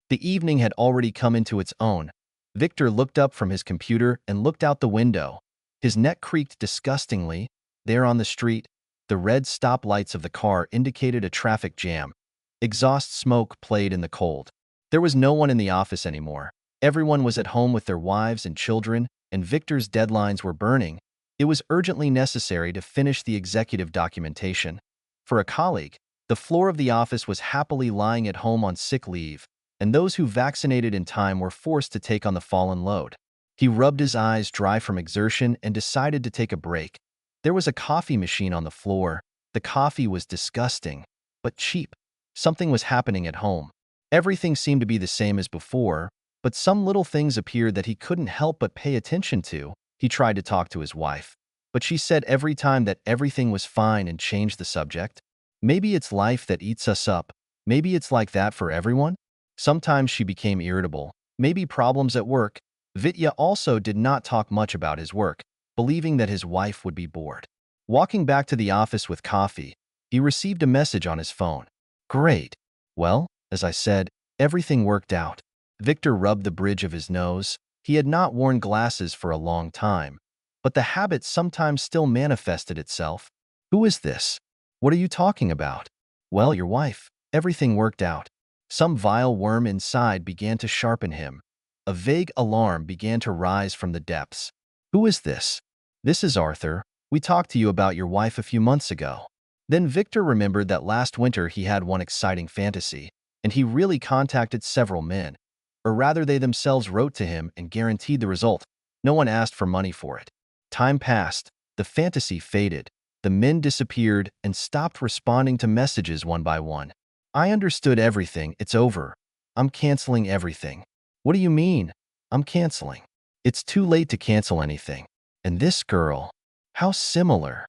The evening had already come into its own. Victor looked up from his computer and looked out the window. His neck creaked disgustingly. There on the street, the red stoplights of the car indicated a traffic jam. Exhaust smoke played in the cold. There was no one in the office anymore. Everyone was at home with their wives and children, and Victor's deadlines were burning. It was urgently necessary to finish the executive documentation. For a colleague, the floor of the office was happily lying at home on sick leave, and those who vaccinated in time were forced to take on the fallen load. He rubbed his eyes dry from exertion and decided to take a break. There was a coffee machine on the floor. The coffee was disgusting, but cheap. Something was happening at home. Everything seemed to be the same as before, but some little things appeared that he couldn't help but pay attention to. He tried to talk to his wife, but she said every time that everything was fine and changed the subject. Maybe it's life that eats us up. Maybe it's like that for everyone. Sometimes she became irritable. Maybe problems at work. Vitya also did not talk much about his work, believing that his wife would be bored. Walking back to the office with coffee, he received a message on his phone. Great. Well, as I said, everything worked out. Victor rubbed the bridge of his nose. He had not worn glasses for a long time, but the habit sometimes still manifested itself. Who is this? What are you talking about? Well, your wife. Everything worked out. Some vile worm inside began to sharpen him. A vague alarm began to rise from the depths. Who is this? This is Arthur. We talked to you about your wife a few months ago. Then Victor remembered that last winter he had one exciting fantasy, and he really contacted several men. Or rather, they themselves wrote to him and guaranteed the result. No one asked for money for it. Time passed. The fantasy faded. The men disappeared and stopped responding to messages one by one. I understood everything. It's over. I'm canceling everything. What do you mean? I'm canceling. It's too late to cancel anything. And this girl, how similar.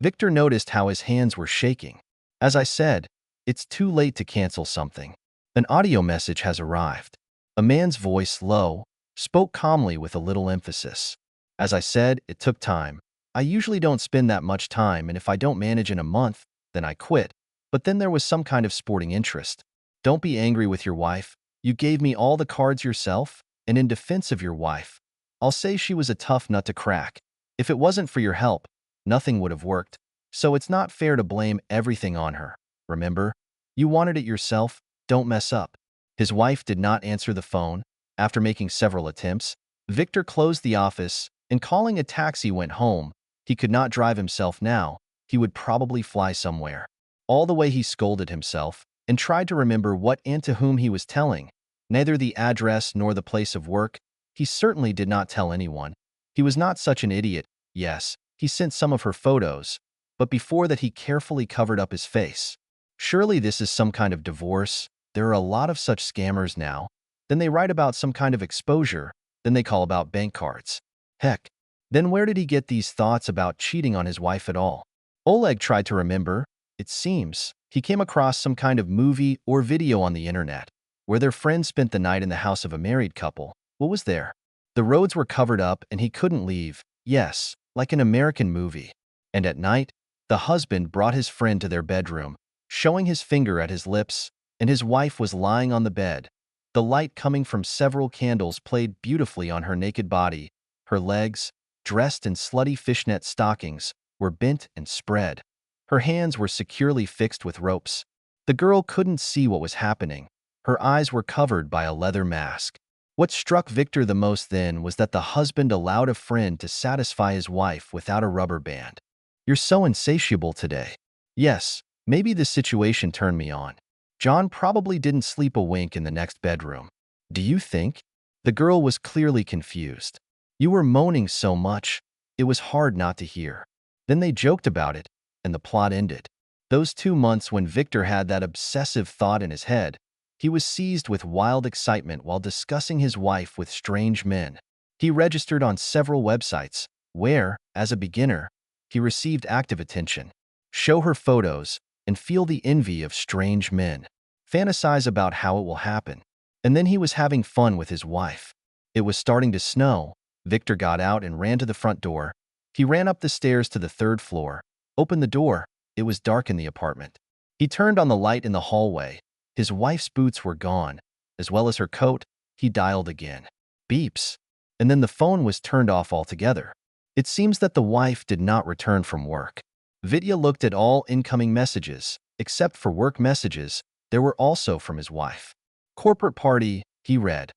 Victor noticed how his hands were shaking. As I said, it's too late to cancel something. An audio message has arrived. A man's voice, low, spoke calmly with a little emphasis. As I said, it took time. I usually don't spend that much time, and if I don't manage in a month, then I quit. But then there was some kind of sporting interest. Don't be angry with your wife. You gave me all the cards yourself, and in defense of your wife, I'll say she was a tough nut to crack. If it wasn't for your help, nothing would have worked. So it's not fair to blame everything on her. Remember? You wanted it yourself. Don't mess up. His wife did not answer the phone. After making several attempts, Victor closed the office and calling a taxi went home. He could not drive himself now. He would probably fly somewhere. All the way he scolded himself and tried to remember what and to whom he was telling. Neither the address nor the place of work. He certainly did not tell anyone. He was not such an idiot. Yes, he sent some of her photos, but before that he carefully covered up his face. Surely this is some kind of divorce. There are a lot of such scammers now. Then they write about some kind of exposure. Then they call about bank cards. Heck, then where did he get these thoughts about cheating on his wife at all? Oleg tried to remember. It seems he came across some kind of movie or video on the internet where their friend spent the night in the house of a married couple. What was there? The roads were covered up and he couldn't leave. Yes, like an American movie. And at night, the husband brought his friend to their bedroom, showing his finger at his lips, and his wife was lying on the bed. The light coming from several candles played beautifully on her naked body. Her legs, dressed in slutty fishnet stockings, were bent and spread. Her hands were securely fixed with ropes. The girl couldn't see what was happening. Her eyes were covered by a leather mask. What struck Victor the most then was that the husband allowed a friend to satisfy his wife without a rubber band. You're so insatiable today. Yes, maybe this situation turned me on. John probably didn't sleep a wink in the next bedroom. Do you think? The girl was clearly confused. You were moaning so much, it was hard not to hear. Then they joked about it, and the plot ended. Those 2 months when Victor had that obsessive thought in his head, he was seized with wild excitement while discussing his wife with strange men. He registered on several websites where, as a beginner, he received active attention. Show her photos and feel the envy of strange men. Fantasize about how it will happen. And then he was having fun with his wife. It was starting to snow. Victor got out and ran to the front door. He ran up the stairs to the 3rd floor, opened the door. It was dark in the apartment. He turned on the light in the hallway. His wife's boots were gone. as well as her coat. He dialed again. Beeps. And then the phone was turned off altogether. It seems that the wife did not return from work. Vidya looked at all incoming messages, except for work messages. There were also from his wife. Corporate party, he read.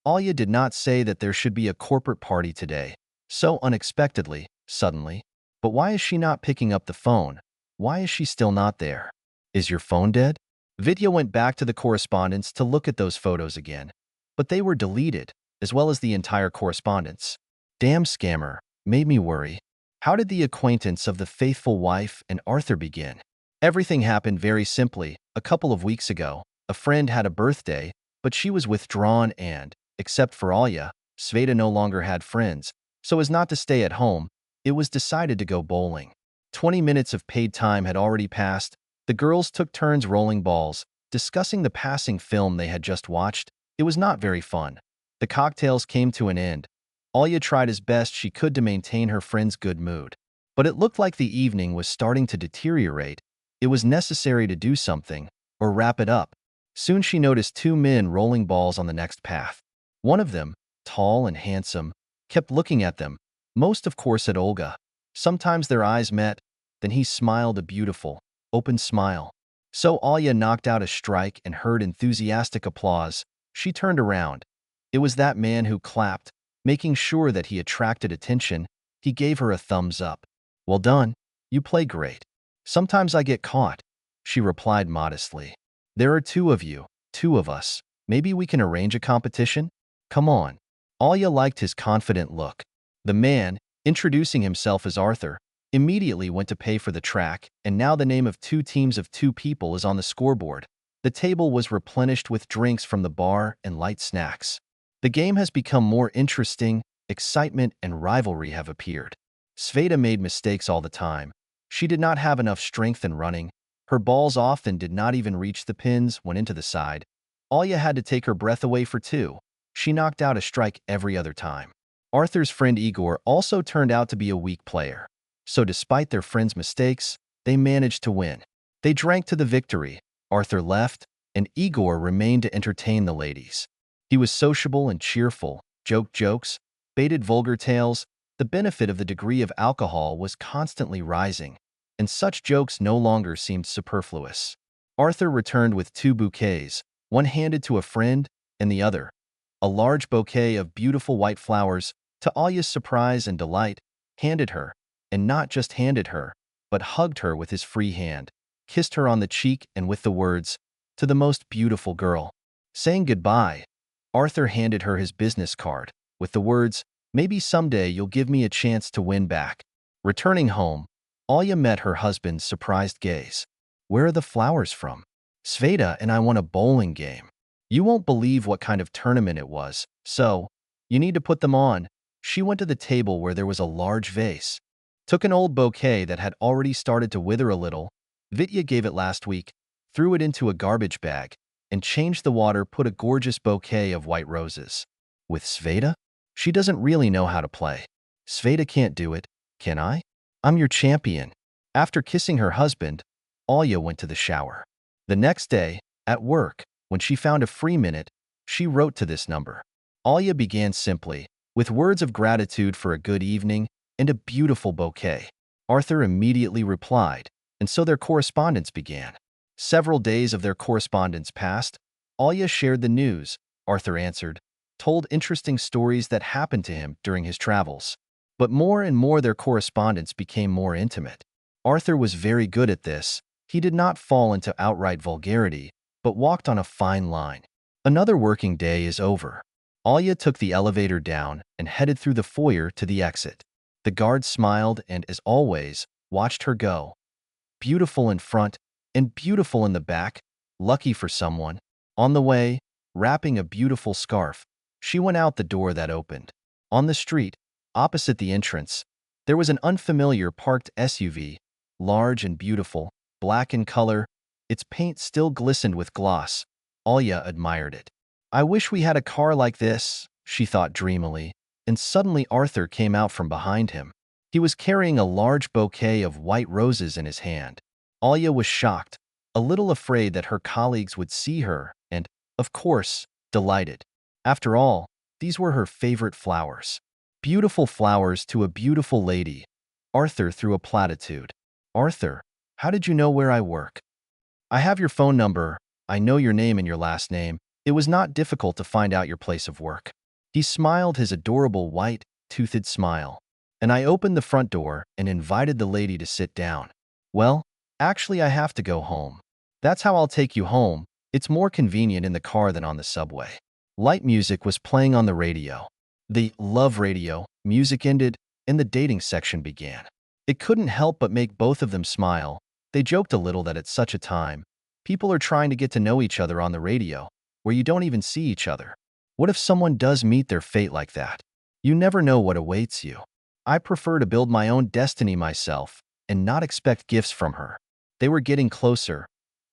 Alya did not say that there should be a corporate party today. So unexpectedly, suddenly. But why is she not picking up the phone? Why is she still not there? Is your phone dead? Vidya went back to the correspondence to look at those photos again. But they were deleted, as well as the entire correspondence. Damn scammer, made me worry. How did the acquaintance of the faithful wife and Arthur begin? Everything happened very simply. A couple of weeks ago, a friend had a birthday, but she was withdrawn and, except for Alya, Sveta no longer had friends. So as not to stay at home, it was decided to go bowling. 20 minutes of paid time had already passed. The girls took turns rolling balls, discussing the passing film they had just watched. It was not very fun. The cocktails came to an end. Alya tried as best she could to maintain her friend's good mood. But it looked like the evening was starting to deteriorate. It was necessary to do something, or wrap it up. Soon she noticed two men rolling balls on the next path. One of them, tall and handsome, kept looking at them, most of course at Olga. Sometimes their eyes met, then he smiled a beautiful, open smile. So Alya knocked out a strike and heard enthusiastic applause. She turned around. It was that man who clapped, making sure that he attracted attention. He gave her a thumbs up. Well done, you play great. Sometimes I get caught, she replied modestly. There are two of you, two of us. Maybe we can arrange a competition? Come on. Alya liked his confident look. The man, introducing himself as Arthur, immediately went to pay for the track, and now the name of two teams of two people is on the scoreboard. The table was replenished with drinks from the bar and light snacks. The game has become more interesting, excitement and rivalry have appeared. Sveta made mistakes all the time. She did not have enough strength in running. Her balls often did not even reach the pins when into the side. Alya had to take her breath away for two. She knocked out a strike every other time. Arthur's friend Igor also turned out to be a weak player. So despite their friend's mistakes, they managed to win. They drank to the victory. Arthur left, and Igor remained to entertain the ladies. He was sociable and cheerful, joked jokes, baited vulgar tales. The benefit of the degree of alcohol was constantly rising, and such jokes no longer seemed superfluous. Arthur returned with two bouquets, one handed to a friend, and the other, a large bouquet of beautiful white flowers, to Alya's surprise and delight, handed her, and not just handed her, but hugged her with his free hand, kissed her on the cheek and with the words, "To the most beautiful girl." Saying goodbye, Arthur handed her his business card, with the words, "Maybe someday you'll give me a chance to win back." Returning home, Alya met her husband's surprised gaze. "Where are the flowers from?" "Sveta and I won a bowling game. You won't believe what kind of tournament it was, so you need to put them on." She went to the table where there was a large vase, took an old bouquet that had already started to wither a little. Vidya gave it last week, threw it into a garbage bag, and changed the water, put a gorgeous bouquet of white roses. With Sveta? She doesn't really know how to play. Sveta can't do it, can I? I'm your champion. After kissing her husband, Alya went to the shower. The next day, at work, when she found a free minute, she wrote to this number. Alya began simply, with words of gratitude for a good evening and a beautiful bouquet. Arthur immediately replied, and so their correspondence began. Several days of their correspondence passed. Alya shared the news, Arthur answered, told interesting stories that happened to him during his travels. But more and more their correspondence became more intimate. Arthur was very good at this. He did not fall into outright vulgarity, but walked on a fine line. Another working day is over. Alya took the elevator down and headed through the foyer to the exit. The guard smiled and, as always, watched her go. Beautiful in front and beautiful in the back, lucky for someone. On the way, wrapping a beautiful scarf, she went out the door that opened. On the street, opposite the entrance, there was an unfamiliar parked SUV, large and beautiful, black in color. Its paint still glistened with gloss. Alya admired it. "I wish we had a car like this," she thought dreamily, and suddenly Arthur came out from behind him. He was carrying a large bouquet of white roses in his hand. Alya was shocked, a little afraid that her colleagues would see her, and, of course, delighted. After all, these were her favorite flowers. Beautiful flowers to a beautiful lady. Arthur threw a platitude. Arthur, how did you know where I work? I have your phone number. I know your name and your last name. It was not difficult to find out your place of work. He smiled his adorable white, toothed smile. And I opened the front door and invited the lady to sit down. Well, actually I have to go home. That's how I'll take you home. It's more convenient in the car than on the subway. Light music was playing on the radio. The love radio music ended and the dating section began. It couldn't help but make both of them smile. They joked a little that at such a time, people are trying to get to know each other on the radio, where you don't even see each other. What if someone does meet their fate like that? You never know what awaits you. I prefer to build my own destiny myself and not expect gifts from her. They were getting closer.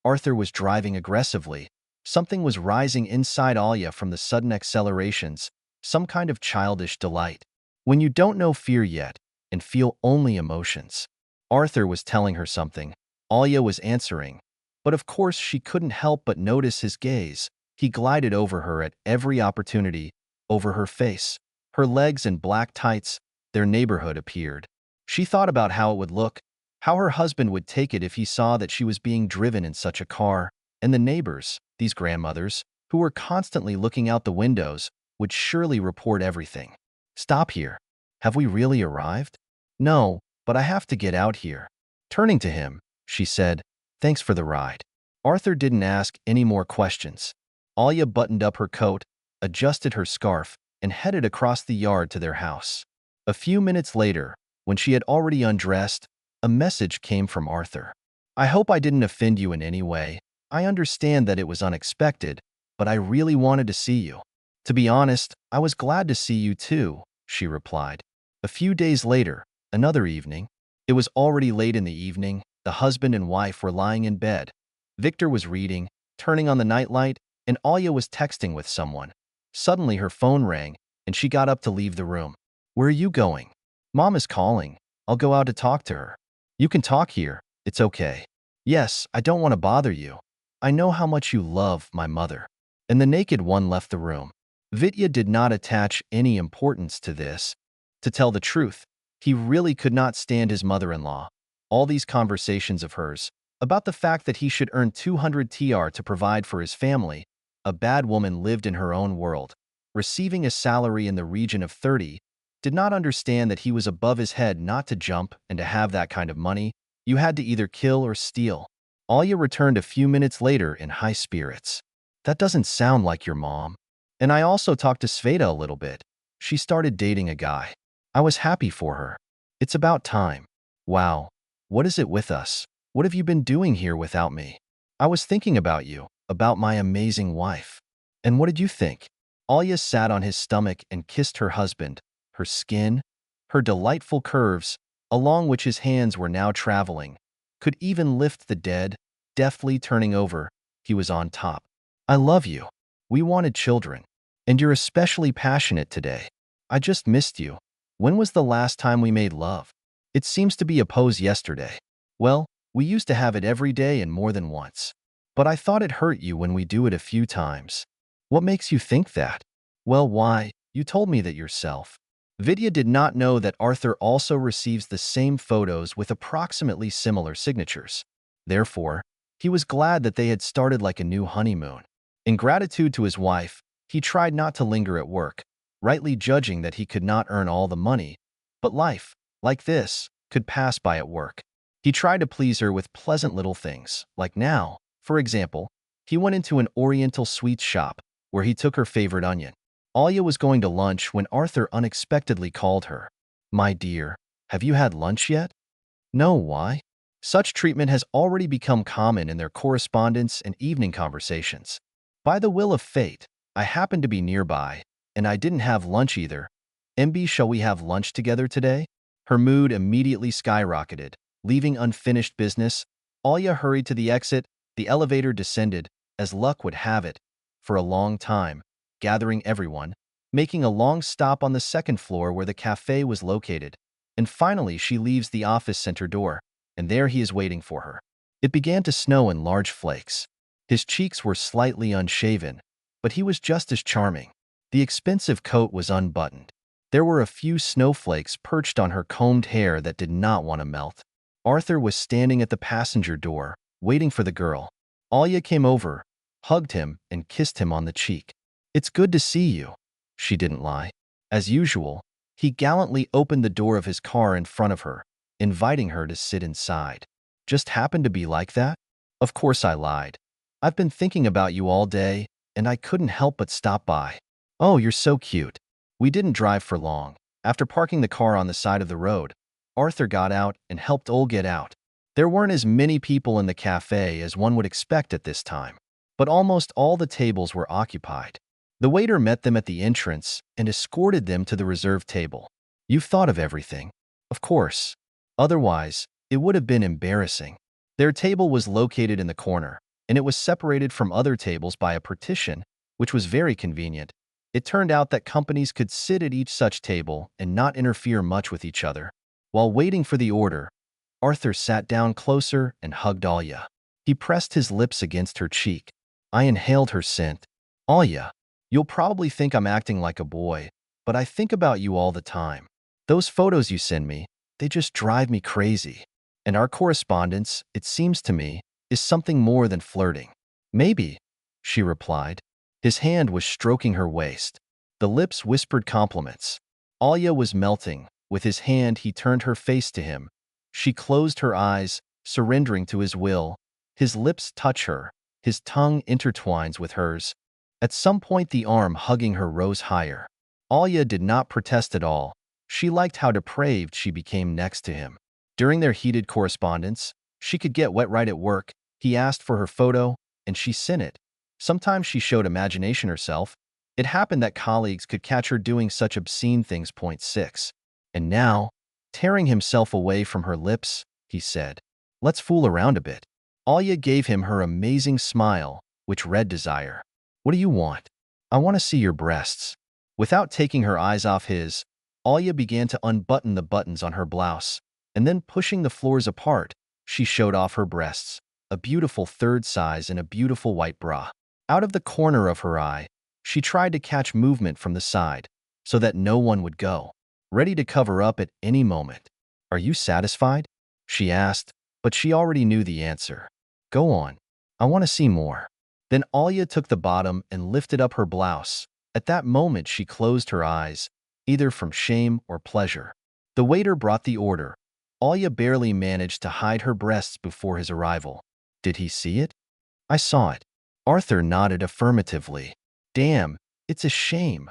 Arthur was driving aggressively. Something was rising inside Alia from the sudden accelerations, some kind of childish delight. When you don't know fear yet and feel only emotions. Arthur was telling her something. Alia was answering. But of course she couldn't help but notice his gaze. He glided over her at every opportunity, over her face, her legs in black tights. Their neighborhood appeared. She thought about how it would look, how her husband would take it if he saw that she was being driven in such a car, and the neighbors, these grandmothers, who were constantly looking out the windows, would surely report everything. Stop here. Have we really arrived? No, but I have to get out here. Turning to him, she said, thanks for the ride. Arthur didn't ask any more questions. Alia buttoned up her coat, adjusted her scarf, and headed across the yard to their house. A few minutes later, when she had already undressed, a message came from Arthur. I hope I didn't offend you in any way. I understand that it was unexpected, but I really wanted to see you. To be honest, I was glad to see you too, she replied. A few days later, another evening. It was already late in the evening. The husband and wife were lying in bed. Victor was reading, turning on the nightlight, and Alia was texting with someone. Suddenly her phone rang, and she got up to leave the room. Where are you going? Mom is calling. I'll go out to talk to her. You can talk here. It's okay. Yes, I don't want to bother you. I know how much you love my mother. And the naked one left the room. Vitya did not attach any importance to this. To tell the truth, he really could not stand his mother-in-law. All these conversations of hers, about the fact that he should earn 200 TR to provide for his family, a bad woman lived in her own world, receiving a salary in the region of 30, did not understand that he was above his head not to jump, and to have that kind of money, you had to either kill or steal. Alia returned a few minutes later in high spirits. That doesn't sound like your mom. And I also talked to Sveta a little bit. She started dating a guy. I was happy for her. It's about time. Wow. What is it with us? What have you been doing here without me? I was thinking about you, about my amazing wife. And what did you think? Alia sat on his stomach and kissed her husband, her skin, her delightful curves, along which his hands were now traveling, could even lift the dead, deftly turning over. He was on top. I love you. We wanted children. And you're especially passionate today. I just missed you. When was the last time we made love? It seems to be a pose yesterday. Well, we used to have it every day and more than once. But I thought it hurt you when we do it a few times. What makes you think that? Well, why? You told me that yourself. Vidya did not know that Arthur also receives the same photos with approximately similar signatures. Therefore, he was glad that they had started like a new honeymoon. In gratitude to his wife, he tried not to linger at work, rightly judging that he could not earn all the money, but life, like this, could pass by at work. He tried to please her with pleasant little things, like now, for example, he went into an Oriental sweets shop where he took her favorite onion. Alia was going to lunch when Arthur unexpectedly called her. My dear, have you had lunch yet? No, why? Such treatment has already become common in their correspondence and evening conversations. By the will of fate, I happened to be nearby, and I didn't have lunch either. MB, shall we have lunch together today? Her mood immediately skyrocketed. Leaving unfinished business, Alia hurried to the exit. The elevator descended, as luck would have it, for a long time, gathering everyone, making a long stop on the second floor where the cafe was located. And finally she leaves the office center door, and there he is waiting for her. It began to snow in large flakes. His cheeks were slightly unshaven, but he was just as charming. The expensive coat was unbuttoned. There were a few snowflakes perched on her combed hair that did not want to melt. Arthur was standing at the passenger door, waiting for the girl. Alia came over, hugged him, and kissed him on the cheek. "It's good to see you." She didn't lie. As usual, he gallantly opened the door of his car in front of her, inviting her to sit inside. "Just happened to be like that?" "Of course I lied. I've been thinking about you all day, and I couldn't help but stop by." "Oh, you're so cute." We didn't drive for long. After parking the car on the side of the road, Arthur got out and helped Ole get out. There weren't as many people in the cafe as one would expect at this time, but almost all the tables were occupied. The waiter met them at the entrance and escorted them to the reserved table. "You've thought of everything." "Of course. Otherwise, it would have been embarrassing." Their table was located in the corner, and it was separated from other tables by a partition, which was very convenient. It turned out that companies could sit at each such table and not interfere much with each other. While waiting for the order, Arthur sat down closer and hugged Alia. He pressed his lips against her cheek. I inhaled her scent. "Alia, you'll probably think I'm acting like a boy, but I think about you all the time. Those photos you send me, they just drive me crazy. And our correspondence, it seems to me, is something more than flirting." "Maybe," she replied. His hand was stroking her waist. The lips whispered compliments. Alia was melting. With his hand, he turned her face to him. She closed her eyes, surrendering to his will. His lips touch her. His tongue intertwines with hers. At some point, the arm hugging her rose higher. Alia did not protest at all. She liked how depraved she became next to him. During their heated correspondence, she could get wet right at work. He asked for her photo, and she sent it. Sometimes she showed imagination herself. It happened that colleagues could catch her doing such obscene things. Point 6. And now, tearing himself away from her lips, he said, "Let's fool around a bit." Alia gave him her amazing smile, which read desire. "What do you want?" "I want to see your breasts." Without taking her eyes off his, Alia began to unbutton the buttons on her blouse, and then pushing the floors apart, she showed off her breasts, a beautiful third size and a beautiful white bra. Out of the corner of her eye, she tried to catch movement from the side, so that no one would go, ready to cover up at any moment. "Are you satisfied?" she asked, but she already knew the answer. "Go on. I want to see more." Then Alia took the bottom and lifted up her blouse. At that moment, she closed her eyes, either from shame or pleasure. The waiter brought the order. Alia barely managed to hide her breasts before his arrival. "Did he see it?" "I saw it." Arthur nodded affirmatively. "Damn, it's a shame."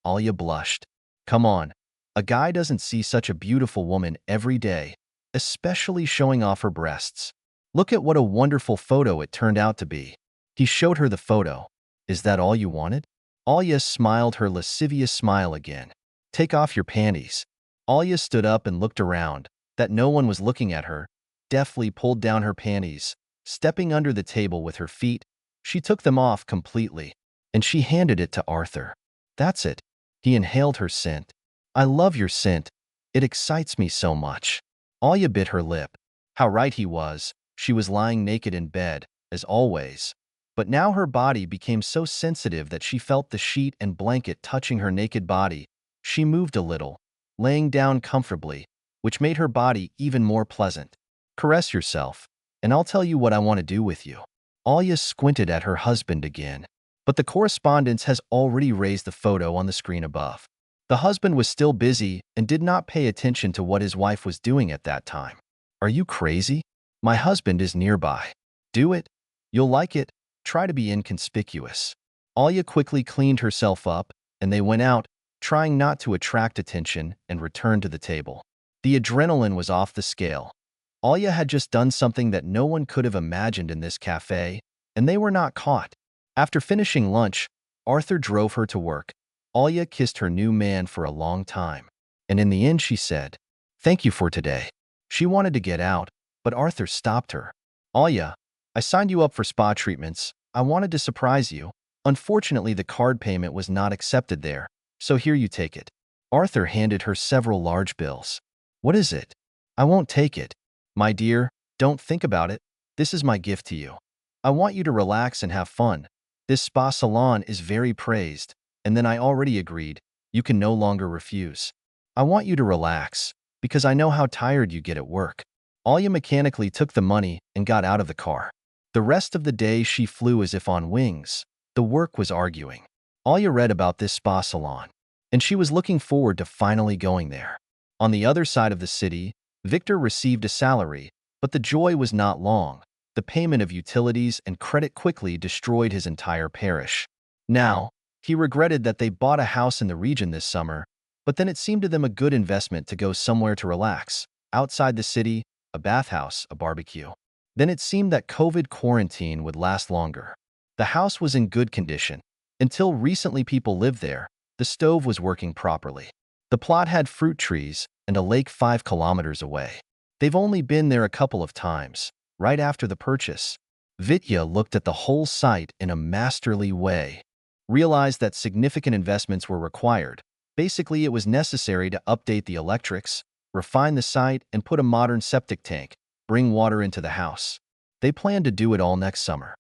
Alia blushed. "Come on. A guy doesn't see such a beautiful woman every day, especially showing off her breasts. Look at what a wonderful photo it turned out to be." He showed her the photo. "Is that all you wanted?" Alia smiled her lascivious smile again. "Take off your panties." Alia stood up and looked around. That no one was looking at her, deftly pulled down her panties, stepping under the table with her feet. She took them off completely, and she handed it to Arthur. "That's it." He inhaled her scent. "I love your scent. It excites me so much." Alia bit her lip. How right he was. She was lying naked in bed, as always. But now her body became so sensitive that she felt the sheet and blanket touching her naked body. She moved a little, laying down comfortably, which made her body even more pleasant. "Caress yourself, and I'll tell you what I want to do with you." Alia squinted at her husband again, but the correspondence has already raised the photo on the screen above. The husband was still busy and did not pay attention to what his wife was doing at that time. "Are you crazy? My husband is nearby." "Do it. You'll like it. Try to be inconspicuous." Alia quickly cleaned herself up, and they went out, trying not to attract attention, and returned to the table. The adrenaline was off the scale. Alia had just done something that no one could have imagined in this cafe, and they were not caught. After finishing lunch, Arthur drove her to work. Alia kissed her new man for a long time, and in the end she said, "Thank you for today." She wanted to get out, but Arthur stopped her. "Alia, I signed you up for spa treatments. I wanted to surprise you. Unfortunately, the card payment was not accepted there, so here you take it." Arthur handed her several large bills. "What is it?" "I won't take it." "My dear, don't think about it. This is my gift to you. I want you to relax and have fun. This spa salon is very praised, and then I already agreed. You can no longer refuse. I want you to relax, because I know how tired you get at work. Alya mechanically took the money and got out of the car. The rest of the day she flew as if on wings. The work was arguing. Alya read about this spa salon, and she was looking forward to finally going there. On the other side of the city, Victor received a salary, but the joy was not long. The payment of utilities and credit quickly destroyed his entire parish. Now, he regretted that they bought a house in the region this summer, but then it seemed to them a good investment to go somewhere to relax, outside the city, a bathhouse, a barbecue. Then it seemed that COVID quarantine would last longer. The house was in good condition. Until recently people lived there, the stove was working properly. The plot had fruit trees and a lake 5 kilometers away. They've only been there a couple of times. Right after the purchase, Vitya looked at the whole site in a masterly way, realized that significant investments were required. Basically, it was necessary to update the electrics, refine the site, and put a modern septic tank, bring water into the house. They planned to do it all next summer.